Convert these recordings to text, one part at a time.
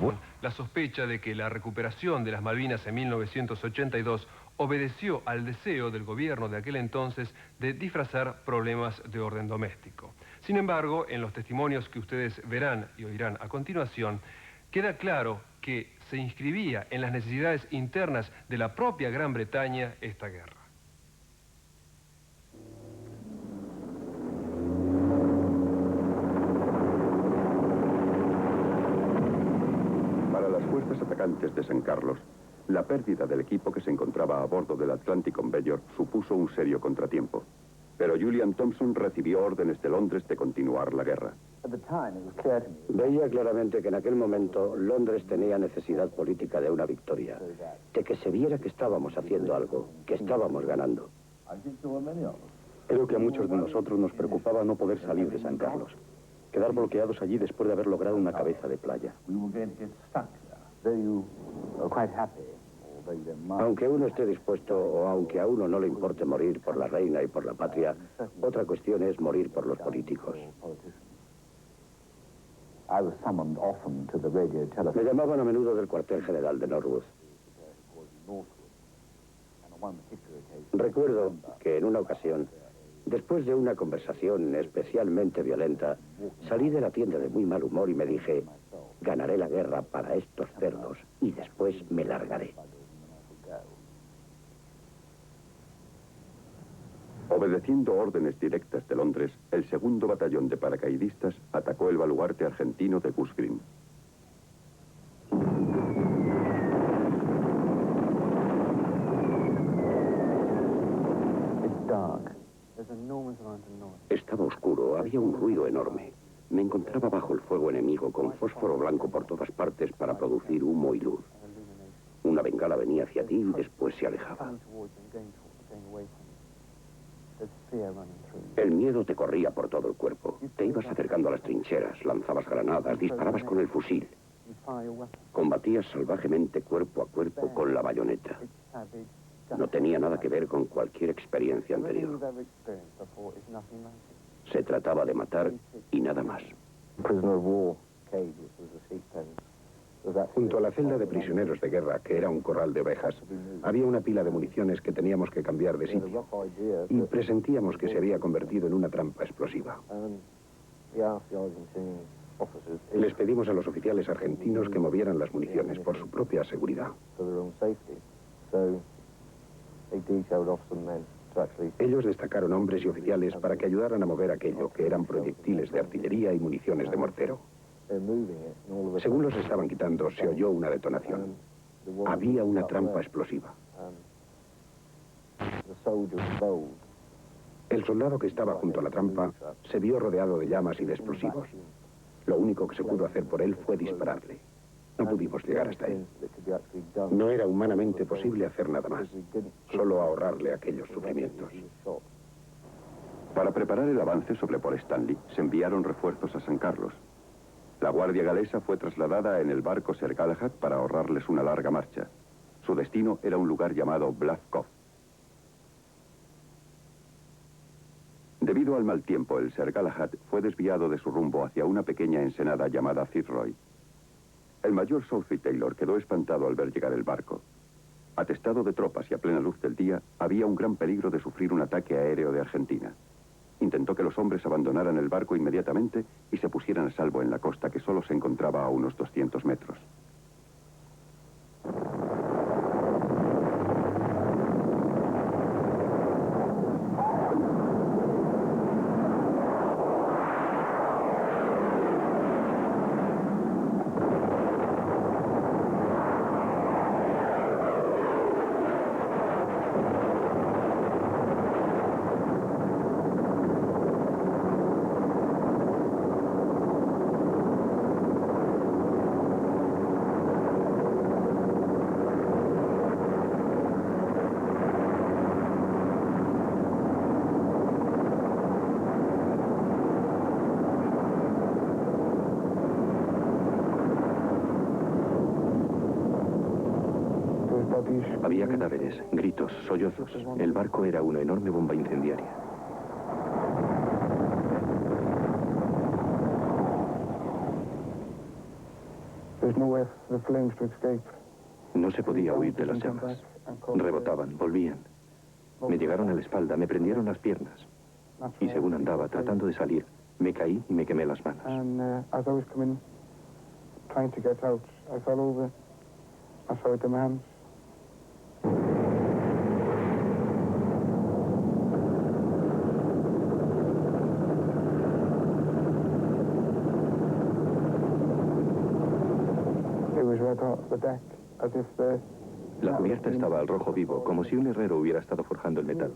bueno. La sospecha de que la recuperación de las Malvinas en 1982 obedeció al deseo del gobierno de aquel entonces de disfrazar problemas de orden doméstico. Sin embargo, en los testimonios que ustedes verán y oirán a continuación, queda claro que se inscribía en las necesidades internas de la propia Gran Bretaña esta guerra. Para las fuerzas atacantes de San Carlos, la pérdida del equipo que se encontraba a bordo del Atlantic Conveyor supuso un serio contratiempo. Pero Julian Thompson recibió órdenes de Londres de continuar la guerra. Veía claramente que en aquel momento Londres tenía necesidad política de una victoria, de que se viera que estábamos haciendo algo, que estábamos ganando. Creo que a muchos de nosotros nos preocupaba no poder salir de San Carlos, quedar bloqueados allí después de haber logrado una cabeza de playa. Aunque uno esté dispuesto o aunque a uno no le importe morir por la reina y por la patria, otra cuestión es morir por los políticos. Me llamaban a menudo del cuartel general de Norwood. Recuerdo que en una ocasión, después de una conversación especialmente violenta, salí de la tienda de muy mal humor y me dije: ganaré la guerra para estos cerdos y después me largaré. Obedeciendo órdenes directas de Londres, el segundo batallón de paracaidistas atacó el baluarte argentino de Goose Green. Estaba oscuro, había un ruido enorme. Me encontraba bajo el fuego enemigo con fósforo blanco por todas partes para producir humo y luz. Una bengala venía hacia ti y después se alejaba. El miedo te corría por todo el cuerpo. Te ibas acercando a las trincheras, lanzabas granadas, disparabas con el fusil. Combatías salvajemente cuerpo a cuerpo con la bayoneta. No tenía nada que ver con cualquier experiencia anterior. Se trataba de matar y nada más. Junto a la celda de prisioneros de guerra, que era un corral de ovejas, había una pila de municiones que teníamos que cambiar de sitio. Y presentíamos que se había convertido en una trampa explosiva. Les pedimos a los oficiales argentinos que movieran las municiones por su propia seguridad. Ellos destacaron hombres y oficiales para que ayudaran a mover aquello, que eran proyectiles de artillería y municiones de mortero. Según los estaban quitando, se oyó una detonación. Había una trampa explosiva. El soldado que estaba junto a la trampa se vio rodeado de llamas y de explosivos. Lo único que se pudo hacer por él fue dispararle. No pudimos llegar hasta él. No era humanamente posible hacer nada más, solo ahorrarle aquellos sufrimientos. Para preparar el avance sobre Port Stanley, se enviaron refuerzos a San Carlos. La guardia galesa fue trasladada en el barco Sir Galahad para ahorrarles una larga marcha. Su destino era un lugar llamado Bluff Cove. Debido al mal tiempo, el Sir Galahad fue desviado de su rumbo hacia una pequeña ensenada llamada Fitzroy. El mayor Southey Taylor quedó espantado al ver llegar el barco. Atestado de tropas y a plena luz del día, había un gran peligro de sufrir un ataque aéreo de Argentina. Intentó que los hombres abandonaran el barco inmediatamente y se pusieran a salvo en la costa, que solo se encontraba a unos 200 metros. Había cadáveres, gritos, sollozos. El barco era una enorme bomba incendiaria. No se podía huir de las llamas. Rebotaban, volvían. Me llegaron a la espalda, me prendieron las piernas. Y según andaba tratando de salir, me caí y me quemé las manos. La cubierta estaba al rojo vivo, como si un herrero hubiera estado forjando el metal.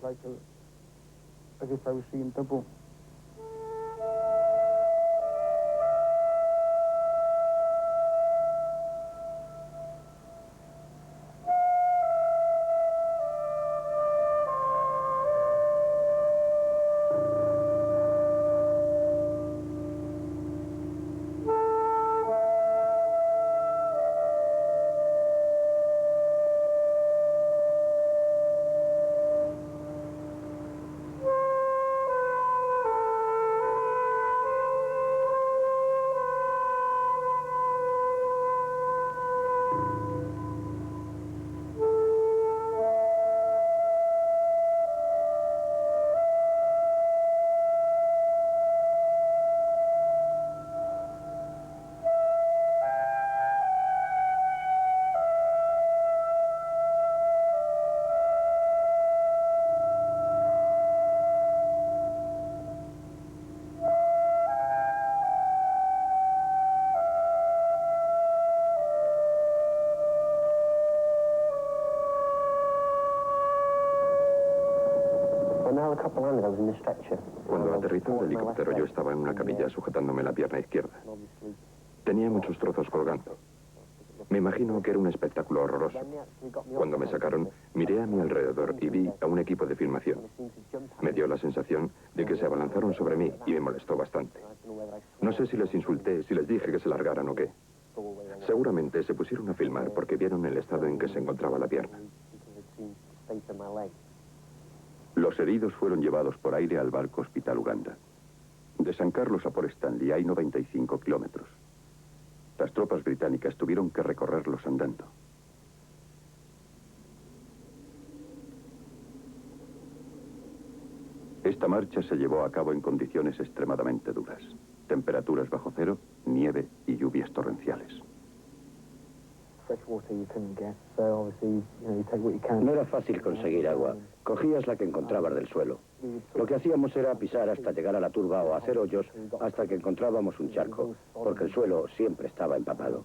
Cuando aterrizó el helicóptero, yo estaba en una camilla sujetándome la pierna izquierda. Tenía muchos trozos colgando. Me imagino que era un espectáculo horroroso. Cuando me sacaron, miré a mi alrededor y vi a un equipo de filmación. Me dio la sensación de que se abalanzaron sobre mí y me molestó bastante. No sé si les insulté, si les dije que se largaran o qué. Seguramente se pusieron a filmar porque vieron el estado en que se encontraba la pierna. Los heridos fueron llevados por aire al barco Hospital Uganda. De San Carlos a Port Stanley hay 95 kilómetros. Las tropas británicas tuvieron que recorrerlos andando. Esta marcha se llevó a cabo en condiciones extremadamente duras. Temperaturas bajo cero, nieve y lluvias torrenciales. No era fácil conseguir agua. Cogías la que encontrabas del suelo. Lo que hacíamos era pisar hasta llegar a la turba o hacer hoyos hasta que encontrábamos un charco, porque el suelo siempre estaba empapado.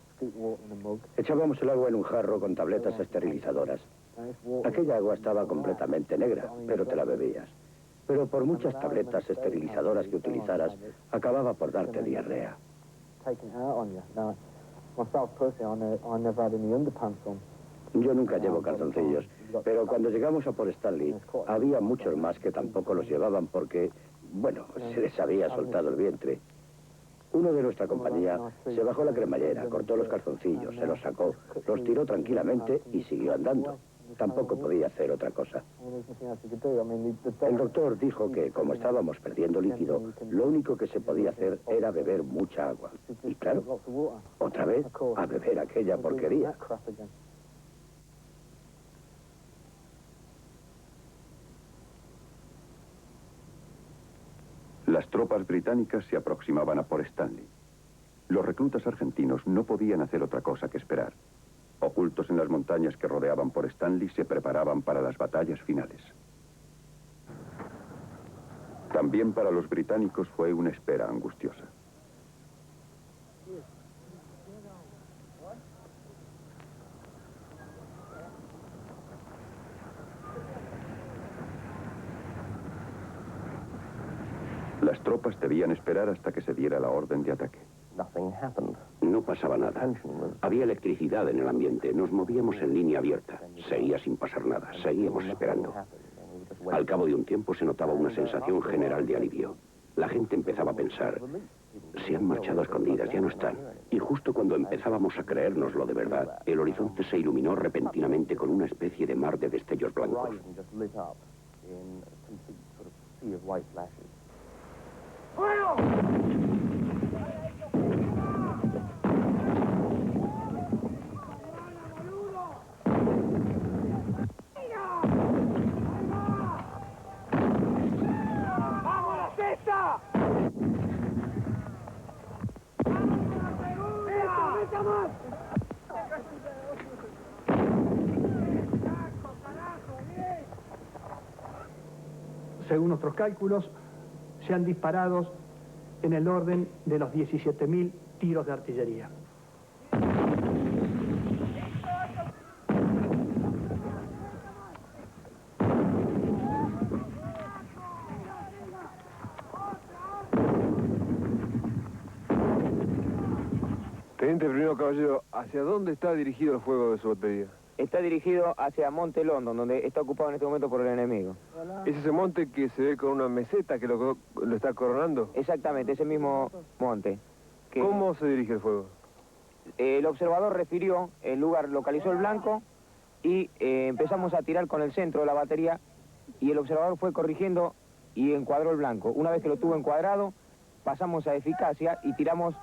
Echábamos el agua en un jarro con tabletas esterilizadoras. Aquella agua estaba completamente negra, pero te la bebías. Pero por muchas tabletas esterilizadoras que utilizaras, acababa por darte diarrea. Yo nunca llevo calzoncillos, pero cuando llegamos a Port Stanley había muchos más que tampoco los llevaban porque, bueno, se les había soltado el vientre. Uno de nuestra compañía se bajó la cremallera, cortó los calzoncillos, se los sacó, los tiró tranquilamente y siguió andando. Tampoco podía hacer otra cosa. El doctor dijo que, como estábamos perdiendo líquido, lo único que se podía hacer era beber mucha agua. Y claro, otra vez a beber aquella porquería. Las tropas británicas se aproximaban a Port Stanley. Los reclutas argentinos no podían hacer otra cosa que esperar. Ocultos en las montañas que rodeaban Port Stanley, se preparaban para las batallas finales. También para los británicos fue una espera angustiosa. Las tropas debían esperar hasta que se diera la orden de ataque. No pasaba nada. Había electricidad en el ambiente. Nos movíamos en línea abierta. Seguía sin pasar nada. Seguíamos esperando. Al cabo de un tiempo se notaba una sensación general de alivio. La gente empezaba a pensar, se han marchado a escondidas, ya no están. Y justo cuando empezábamos a creérnoslo de verdad, el horizonte se iluminó repentinamente con una especie de mar de destellos blancos. según nuestros cálculos, se han disparado en el orden de los 17.000 tiros de artillería. Teniente Primero Caballero, ¿hacia dónde está dirigido el fuego de su batería? Está dirigido hacia Monte London, donde está ocupado en este momento por el enemigo. ¿Es ese monte que se ve con una meseta que lo está coronando? Exactamente, ese mismo monte. ¿Cómo se dirige el fuego? El observador refirió el lugar, localizó el blanco y empezamos a tirar con el centro de la batería y el observador fue corrigiendo y encuadró el blanco. Una vez que lo tuvo encuadrado, pasamos a eficacia y tiramos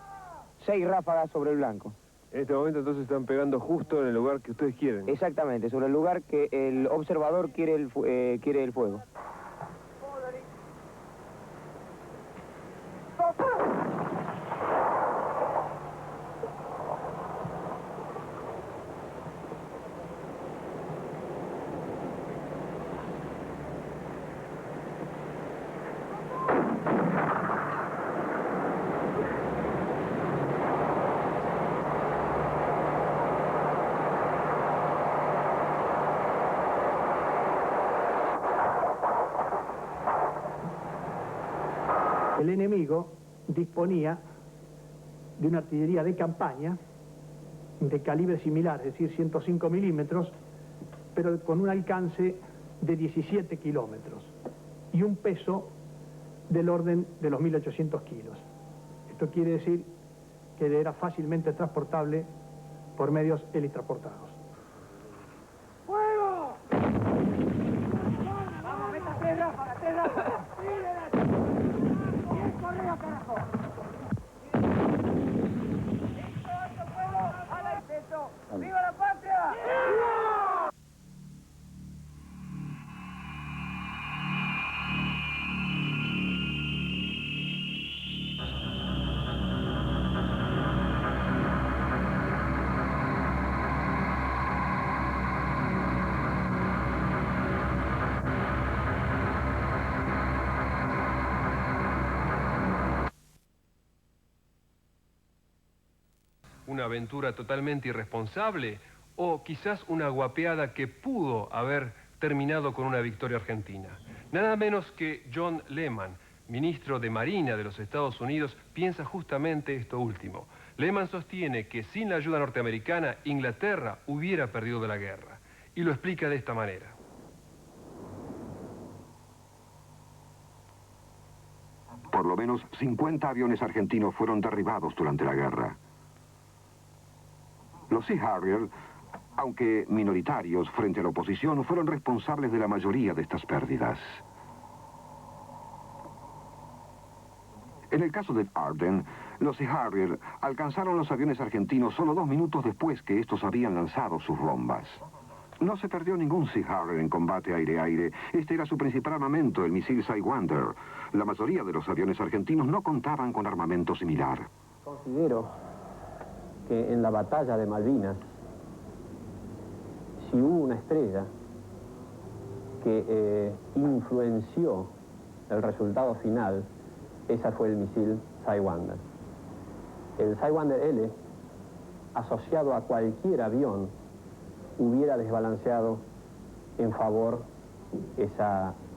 6 ráfagas sobre el blanco. En este momento entonces están pegando justo en el lugar que ustedes quieren. Exactamente, sobre el lugar que el observador quiere el fuego. El enemigo disponía de una artillería de campaña de calibre similar, es decir, 105 milímetros, pero con un alcance de 17 kilómetros y un peso del orden de los 1.800 kilos. Esto quiere decir que era fácilmente transportable por medios helitransportados. ¡Fuego! ¡Vamos, meta 3 ráfagas, 3 ráfagas! ¡Bien corrido, carajo! ¡Listo, alto fuego! ¡A la exceso! ¡Viva la patria! ¡Viva! ¿Una aventura totalmente irresponsable o quizás una guapeada que pudo haber terminado con una victoria argentina? Nada menos que John Lehman, ministro de Marina de los Estados Unidos, piensa justamente esto último. Lehman sostiene que sin la ayuda norteamericana, Inglaterra hubiera perdido de la guerra. Y lo explica de esta manera. Por lo menos 50 aviones argentinos fueron derribados durante la guerra. Los Sea Harrier, aunque minoritarios frente a la oposición, fueron responsables de la mayoría de estas pérdidas. En el caso de Arden, los Sea Harrier alcanzaron los aviones argentinos solo 2 minutos después que estos habían lanzado sus bombas. No se perdió ningún Sea Harrier en combate aire-aire. Este era su principal armamento, el misil Sidewinder. La mayoría de los aviones argentinos no contaban con armamento similar. Considero que en la batalla de Malvinas, si hubo una estrella que influenció el resultado final, esa fue el misil Sidewinder. El Sidewinder L, asociado a cualquier avión, hubiera desbalanceado en favor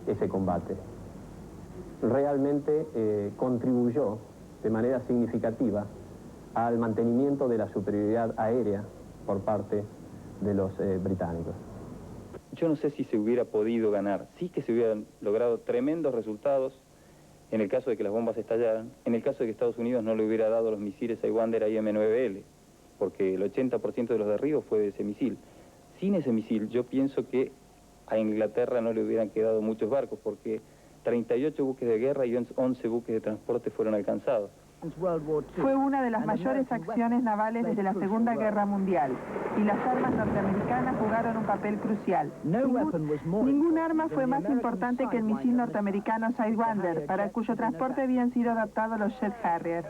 ese combate. Realmente contribuyó de manera significativa al mantenimiento de la superioridad aérea por parte de los británicos. Yo no sé si se hubiera podido ganar, sí que se hubieran logrado tremendos resultados en el caso de que las bombas estallaran, en el caso de que Estados Unidos no le hubiera dado los misiles Sidewinder a IM-9L, porque el 80% de los derribos fue de ese misil. Sin ese misil, yo pienso que a Inglaterra no le hubieran quedado muchos barcos, porque 38 buques de guerra y 11 buques de transporte fueron alcanzados. Fue una de las mayores acciones navales desde la Segunda Guerra Mundial, y las armas norteamericanas jugaron un papel crucial. Ningún arma fue más importante que el misil norteamericano Sidewinder, para cuyo transporte habían sido adaptados los Jet Harrier.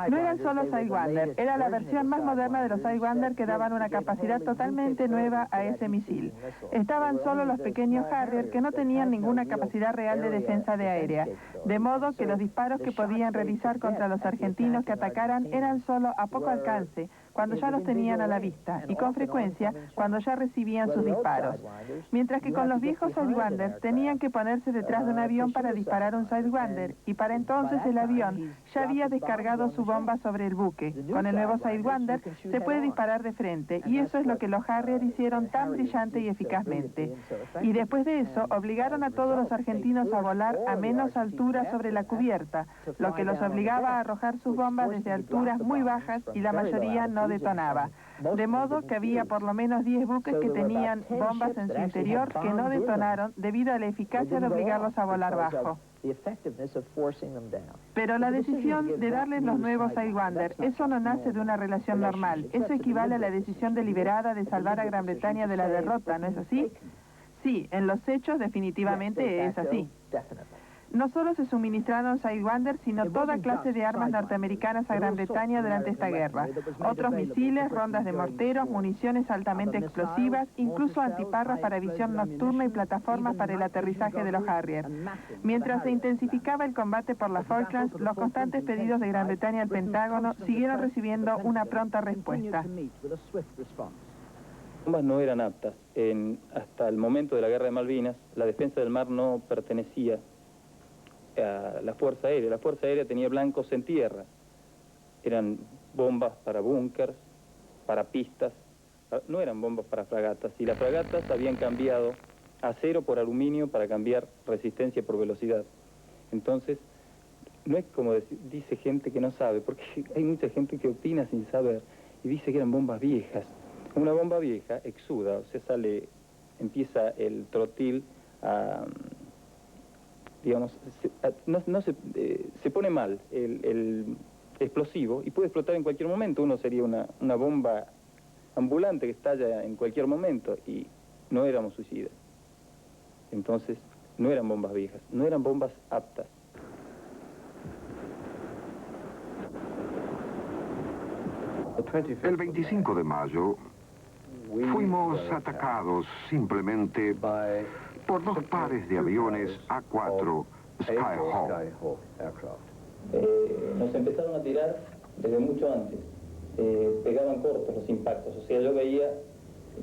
No eran solo Sidewinder, era la versión más moderna de los Sidewinder que daban una capacidad totalmente nueva a ese misil. Estaban solo los pequeños Harrier que no tenían ninguna capacidad real de defensa de aérea, de modo que los disparos que podían realizar contra los argentinos que atacaran eran solo a poco alcance, cuando ya los tenían a la vista, y con frecuencia cuando ya recibían sus disparos. Mientras que con los viejos Sidewinder tenían que ponerse detrás de un avión para disparar un Sidewinder, y para entonces el avión ya había descargado su bomba sobre el buque. Con el nuevo Sidewinder se puede disparar de frente, y eso es lo que los Harrier hicieron tan brillante y eficazmente. Y después de eso, obligaron a todos los argentinos a volar a menos altura sobre la cubierta, lo que los obligaba a arrojar sus bombas desde alturas muy bajas y la mayoría no detonaba. De modo que había por lo menos 10 buques que tenían bombas en su interior que no detonaron debido a la eficacia de obligarlos a volar bajo. Pero la decisión de darles los nuevos Sidewinder, eso no nace de una relación normal. Eso equivale a la decisión deliberada de salvar a Gran Bretaña de la derrota, ¿no es así? Sí, en los hechos definitivamente es así. No solo se suministraron Sidewinder, sino toda clase de armas norteamericanas a Gran Bretaña durante esta guerra. Otros misiles, rondas de morteros, municiones altamente explosivas, incluso antiparras para visión nocturna y plataformas para el aterrizaje de los Harrier. Mientras se intensificaba el combate por las Falklands, los constantes pedidos de Gran Bretaña al Pentágono siguieron recibiendo una pronta respuesta. Las bombas no eran aptas. Hasta el momento de la Guerra de Malvinas, la defensa del mar no pertenecía a la Fuerza Aérea. La Fuerza Aérea tenía blancos en tierra. Eran bombas para búnkers, para pistas, no eran bombas para fragatas. Y las fragatas habían cambiado acero por aluminio para cambiar resistencia por velocidad. Entonces, no es como dice gente que no sabe, porque hay mucha gente que opina sin saber y dice que eran bombas viejas. Una bomba vieja exuda, o sea, empieza el trotil a... digamos, se pone mal el explosivo y puede explotar en cualquier momento. Uno sería una bomba ambulante que estalla en cualquier momento, y no éramos suicidas. Entonces, no eran bombas viejas, no eran bombas aptas. El 25 de mayo fuimos atacados simplemente por dos pares de aviones A4 Skyhawk. Nos empezaron a tirar desde mucho antes. Pegaban cortos los impactos. O sea, yo veía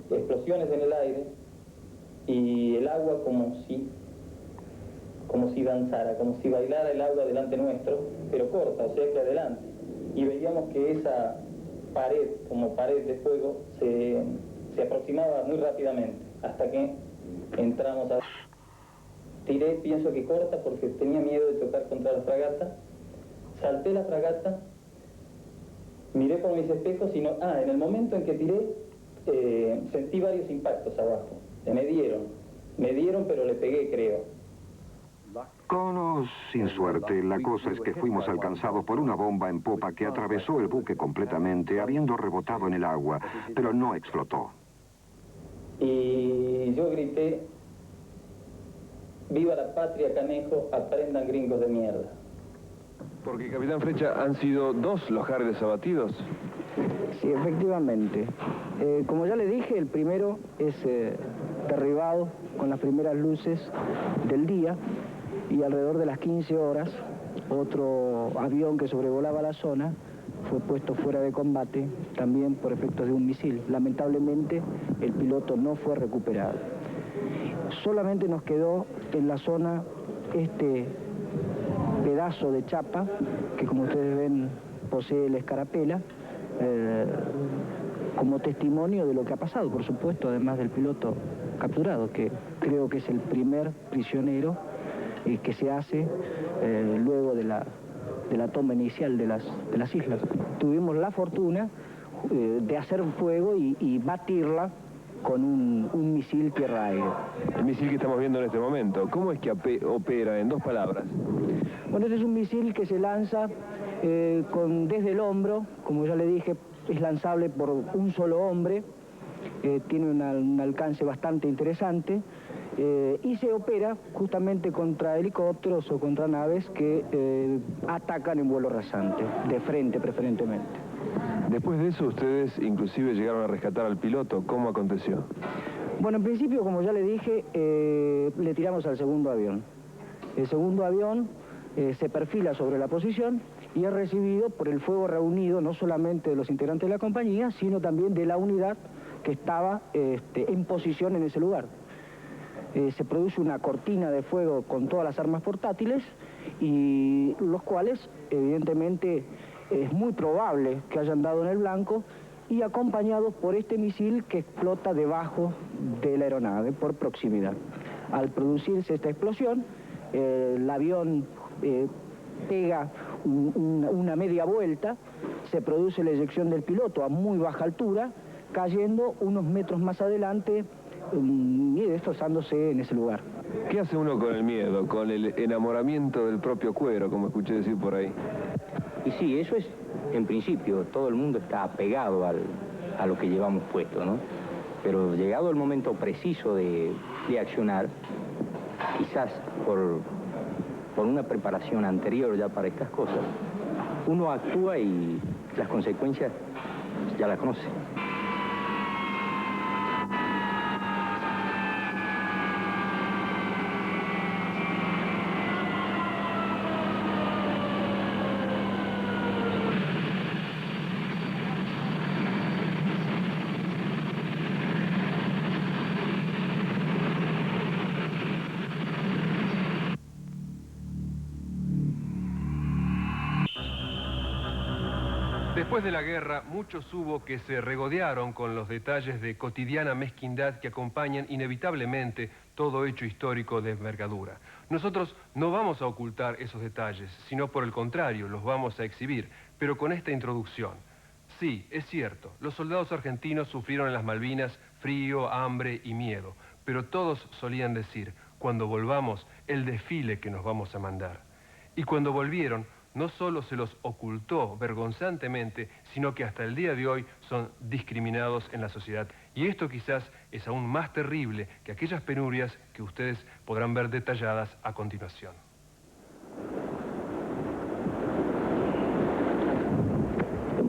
explosiones en el aire y el agua como si danzara, como si bailara el agua delante nuestro, pero corta, o sea que adelante. Y veíamos que esa pared, como pared de fuego, se aproximaba muy rápidamente, hasta que entramos a... Tiré, pienso que corta, porque tenía miedo de chocar contra la fragata. Salté la fragata, miré por mis espejos y no... en el momento en que tiré, sentí varios impactos abajo. Me dieron, pero le pegué, creo. Con o sin suerte, la cosa es que fuimos alcanzados por una bomba en popa que atravesó el buque completamente, habiendo rebotado en el agua, pero no explotó. Y yo grité: ¡viva la patria, canejo! ¡Aprendan, gringos de mierda! Porque, capitán Flecha, han sido 2 los Harriers abatidos. Sí, efectivamente. Como ya le dije, el primero es derribado con las primeras luces del día, y alrededor de las 15 horas, otro avión que sobrevolaba la zona fue puesto fuera de combate, también por efectos de un misil. Lamentablemente, el piloto no fue recuperado. Solamente nos quedó en la zona este pedazo de chapa, que como ustedes ven posee la escarapela, como testimonio de lo que ha pasado, por supuesto, además del piloto capturado, que creo que es el primer prisionero que se hace luego de la toma inicial de las islas. Tuvimos la fortuna de hacer un fuego y batirla con un misil tierra-aire. El misil que estamos viendo en este momento, ¿cómo es que opera, en 2 palabras? Bueno, este es un misil que se lanza desde el hombro, como ya le dije, es lanzable por un solo hombre, tiene un alcance bastante interesante, y se opera justamente contra helicópteros o contra naves que atacan en vuelo rasante, de frente preferentemente. Después de eso, ustedes inclusive llegaron a rescatar al piloto. ¿Cómo aconteció? Bueno, en principio, como ya le dije, le tiramos al segundo avión. El segundo avión se perfila sobre la posición y es recibido por el fuego reunido no solamente de los integrantes de la compañía, sino también de la unidad que estaba en posición en ese lugar. Se produce una cortina de fuego con todas las armas portátiles y los cuales, evidentemente, es muy probable que hayan dado en el blanco y acompañados por este misil que explota debajo de la aeronave por proximidad. Al producirse esta explosión, el avión pega una media vuelta, se produce la eyección del piloto a muy baja altura, cayendo unos metros más adelante y destrozándose en ese lugar. ¿Qué hace uno con el miedo, con el enamoramiento del propio cuero, como escuché decir por ahí? Y sí, eso es, en principio, todo el mundo está apegado a lo que llevamos puesto, ¿no? Pero llegado el momento preciso de accionar, quizás por una preparación anterior ya para estas cosas, uno actúa y las consecuencias ya las conoce. Después de la guerra, muchos hubo que se regodearon con los detalles de cotidiana mezquindad que acompañan inevitablemente todo hecho histórico de envergadura. Nosotros no vamos a ocultar esos detalles, sino por el contrario, los vamos a exhibir, pero con esta introducción. Sí, es cierto, los soldados argentinos sufrieron en las Malvinas frío, hambre y miedo, pero todos solían decir, cuando volvamos, el desfile que nos vamos a mandar. Y cuando volvieron, no solo se los ocultó vergonzantemente, sino que hasta el día de hoy son discriminados en la sociedad. Y esto quizás es aún más terrible que aquellas penurias que ustedes podrán ver detalladas a continuación.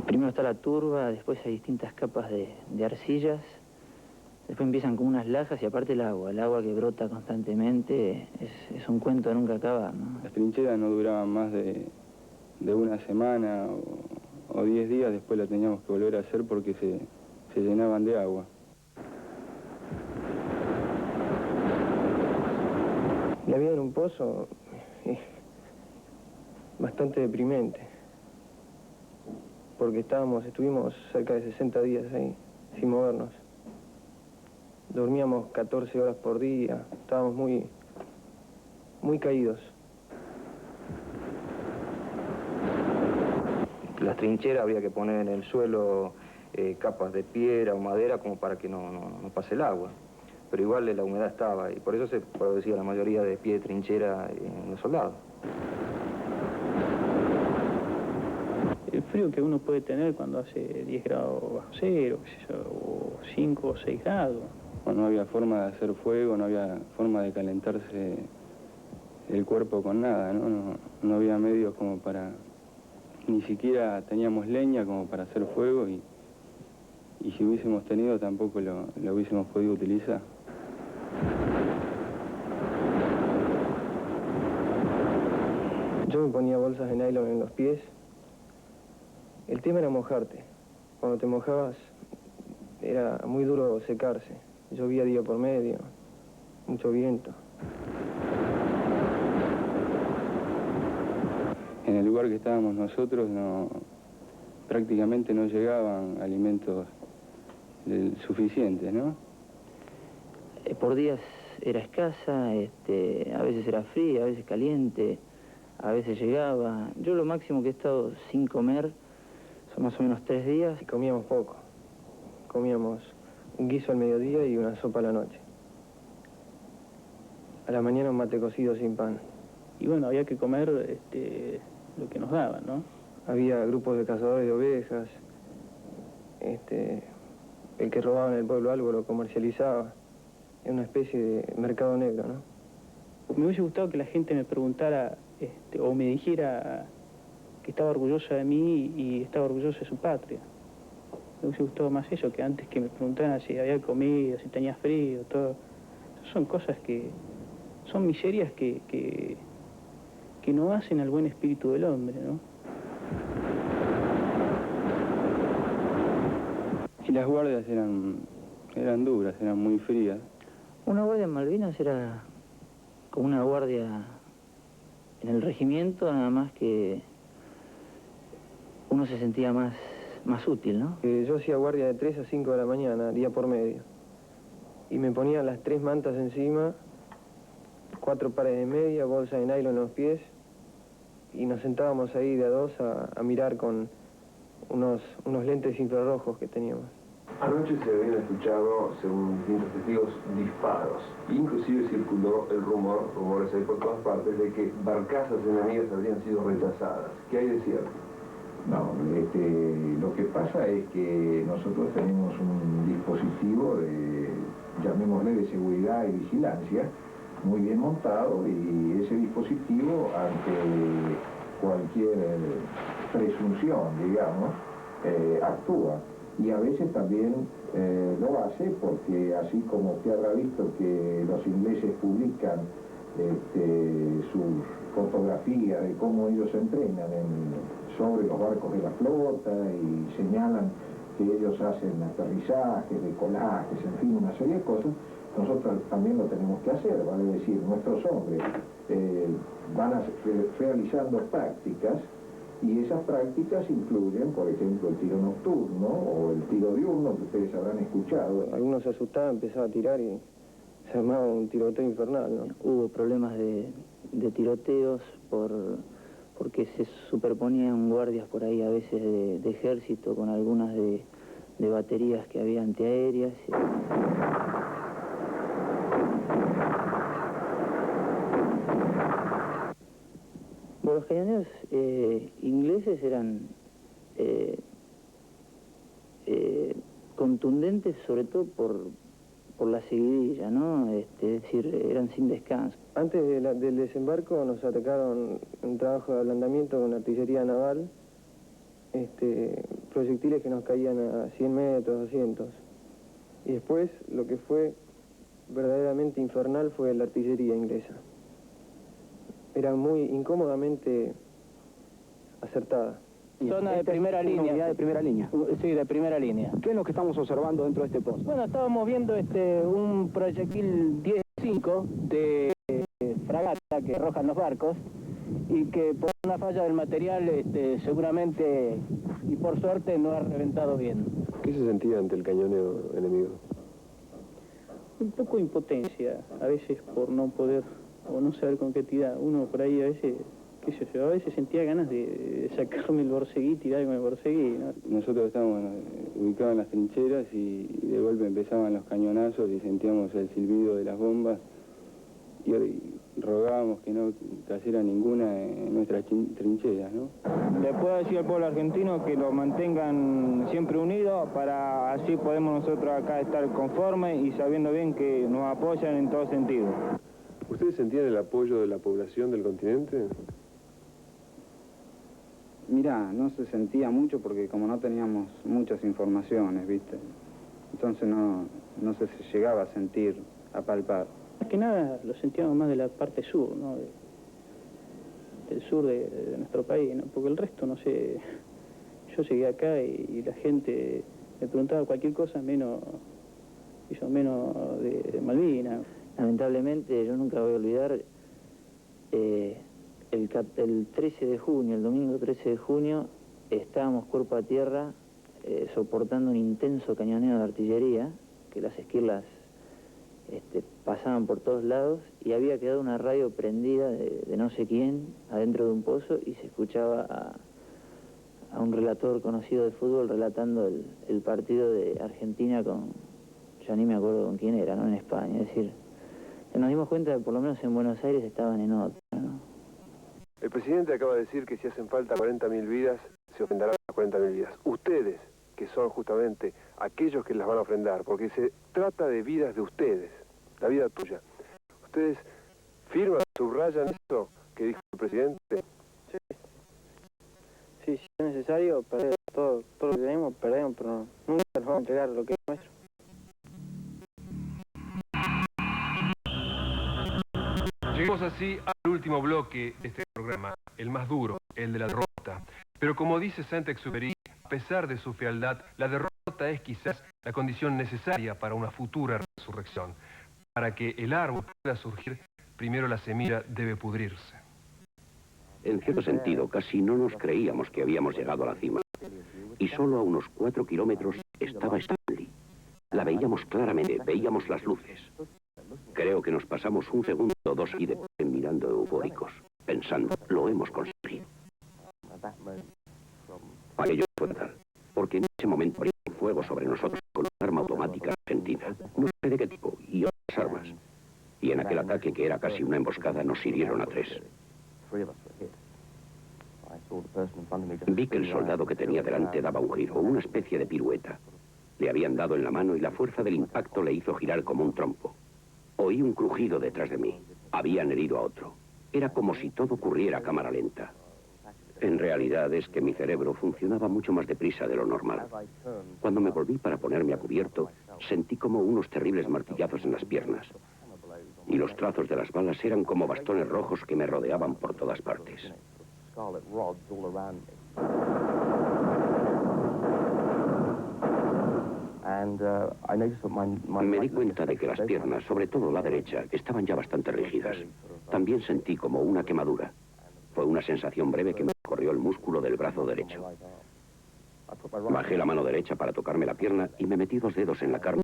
Primero está la turba, después hay distintas capas de arcillas, después empiezan con unas lajas y aparte el agua que brota constantemente, es un cuento de nunca acabar, ¿no? Las trincheras no duraban más de una semana o 10 días, después la teníamos que volver a hacer porque se llenaban de agua. La vida en un pozo es bastante deprimente, porque estuvimos cerca de 60 días ahí, sin movernos. Dormíamos 14 horas por día, estábamos muy caídos. Las trincheras había que poner en el suelo capas de piedra o madera como para que no pase el agua. Pero igual la humedad estaba y por eso se producía la mayoría de pie de trinchera en los soldados. El frío que uno puede tener cuando hace 10 grados bajo cero, qué sé yo, o 5 o 6 grados. Bueno, no había forma de hacer fuego, no había forma de calentarse el cuerpo con nada, ¿no? No había medios como para... Ni siquiera teníamos leña como para hacer fuego y si hubiésemos tenido tampoco lo hubiésemos podido utilizar. Yo me ponía bolsas de nylon en los pies. El tema era mojarte. Cuando te mojabas era muy duro secarse. Llovía día por medio, mucho viento. En el lugar que estábamos nosotros prácticamente no llegaban alimentos suficientes, ¿no? Por días era escasa, a veces era fría, a veces caliente, a veces llegaba. Yo lo máximo que he estado sin comer son más o menos 3 días. Y comíamos poco. Comíamos un guiso al mediodía y una sopa a la noche. A la mañana un mate cocido sin pan. Y bueno, había que comer lo que nos daban, ¿no? Había grupos de cazadores de ovejas, el que robaba en el pueblo algo lo comercializaba. Era una especie de mercado negro, ¿no? Me hubiese gustado que la gente me preguntara o me dijera que estaba orgullosa de mí y estaba orgullosa de su patria. Me hubiese gustado más eso, que antes que me preguntaran si había comido, si tenía frío, todo. Son cosas que... son miserias que no hacen al buen espíritu del hombre, ¿no? Y las guardias eran duras, eran muy frías. Una guardia en Malvinas era como una guardia en el regimiento, nada más que uno se sentía más útil, ¿no? Yo hacía guardia de 3 a 5 de la mañana, día por medio. Y me ponía las 3 mantas encima, 4 pares de media, bolsa de nylon en los pies, y nos sentábamos ahí de a 2 a mirar con unos lentes infrarrojos que teníamos. Anoche se habían escuchado, según distintos testigos, disparos. Inclusive circuló el rumores ahí por todas partes, de que barcazas enemigas habrían sido rechazadas. ¿Qué hay de cierto? No, lo que pasa es que nosotros tenemos un dispositivo llamémosle de seguridad y vigilancia, muy bien montado, y ese dispositivo, ante cualquier presunción, digamos, actúa. Y a veces también lo hace porque, así como usted habrá visto que los ingleses publican sus fotografías de cómo ellos entrenan sobre los barcos de la flota y señalan que ellos hacen aterrizajes, decolajes, en fin, una serie de cosas, nosotros también lo tenemos que hacer, vale decir, nuestros hombres van realizando prácticas, y esas prácticas incluyen, por ejemplo, el tiro nocturno o el tiro diurno, que ustedes habrán escuchado. Algunos se asustaban, empezaban a tirar y se armaba un tiroteo infernal, ¿no? Hubo problemas de tiroteos porque se superponían guardias por ahí a veces de ejército con algunas de baterías que había antiaéreas. Bueno, los cañoneros ingleses eran contundentes, sobre todo por la seguidilla, ¿no? Es decir, eran sin descanso. Antes del desembarco nos atacaron un trabajo de ablandamiento con artillería naval, proyectiles que nos caían a 100 metros, 200. Y después, lo que fue verdaderamente infernal fue la artillería inglesa. Era muy incómodamente acertada. Zona de primera línea. Unidad de primera línea. Sí, de primera línea. ¿Qué es lo que estamos observando dentro de este pozo? Bueno, estábamos viendo un proyectil 10-5 de fragata que arrojan los barcos y que por una falla del material seguramente y por suerte no ha reventado bien. ¿Qué se sentía ante el cañoneo enemigo? Un poco de impotencia, a veces por no poder o no saber con qué tirar. Uno por ahí a veces, qué sé yo, a veces sentía ganas de sacarme el borceguí y tirar con el borceguí, ¿no? Nosotros estábamos ubicados en las trincheras y de golpe empezaban los cañonazos y sentíamos el silbido de las bombas y rogábamos que no cayera ninguna en nuestras trincheras, ¿no? Le puedo decir al pueblo argentino que lo mantengan siempre unido para así podemos nosotros acá estar conformes y sabiendo bien que nos apoyan en todo sentido. ¿Ustedes sentían el apoyo de la población del continente? Mirá, no se sentía mucho porque como no teníamos muchas informaciones, ¿viste? Entonces no se llegaba a sentir, a palpar. Más que nada lo sentíamos más de la parte sur, ¿no? Del sur de nuestro país, ¿no? Porque el resto, no sé, yo llegué acá y la gente me preguntaba cualquier cosa menos de Malvinas. Lamentablemente, yo nunca voy a olvidar el 13 de junio, el domingo 13 de junio, estábamos cuerpo a tierra soportando un intenso cañoneo de artillería, que las esquirlas pasaban por todos lados y había quedado una radio prendida de no sé quién adentro de un pozo y se escuchaba a un relator conocido de fútbol relatando el partido de Argentina ya ni me acuerdo con quién era, ¿no? En España, es decir, nos dimos cuenta de que por lo menos en Buenos Aires estaban en otra, ¿no? El presidente acaba de decir que si hacen falta 40.000 vidas, se ofrendarán las 40.000 vidas. Ustedes, que son justamente aquellos que las van a ofrendar, porque se trata de vidas de ustedes, la vida tuya. ¿Ustedes firman, subrayan eso que dijo el presidente? Sí. Sí, si es necesario, perder todo lo que tenemos, perdemos, pero nunca nos vamos a entregar lo que es nuestro. Llegamos así al último bloque de este programa, el más duro, el de la derrota. Pero como dice Saint-Exupéry, a pesar de su fealdad, la derrota es quizás la condición necesaria para una futura resurrección. Para que el árbol pueda surgir, primero la semilla debe pudrirse. En cierto sentido, casi no nos creíamos que habíamos llegado a la cima. Y solo a unos 4 kilómetros estaba Stanley. La veíamos claramente, veíamos las luces. Creo que nos pasamos un segundo o dos y después mirando eufóricos, pensando, lo hemos conseguido. Aquello fue tal, porque en ese momento abrió fuego sobre nosotros con una arma automática argentina, no sé de qué tipo, y otras armas. Y en aquel ataque, que era casi una emboscada, nos hirieron a 3. Vi que el soldado que tenía delante daba un giro, una especie de pirueta. Le habían dado en la mano y la fuerza del impacto le hizo girar como un trompo. Oí un crujido detrás de mí. Habían herido a otro. Era como si todo ocurriera a cámara lenta. En realidad es que mi cerebro funcionaba mucho más deprisa de lo normal. Cuando me volví para ponerme a cubierto, sentí como unos terribles martillazos en las piernas. Y los trazos de las balas eran como bastones rojos que me rodeaban por todas partes. Me di cuenta de que las piernas, sobre todo la derecha, estaban ya bastante rígidas. También sentí como una quemadura. Fue una sensación breve que me corrió el músculo del brazo derecho. Bajé la mano derecha para tocarme la pierna y me metí 2 dedos en la carne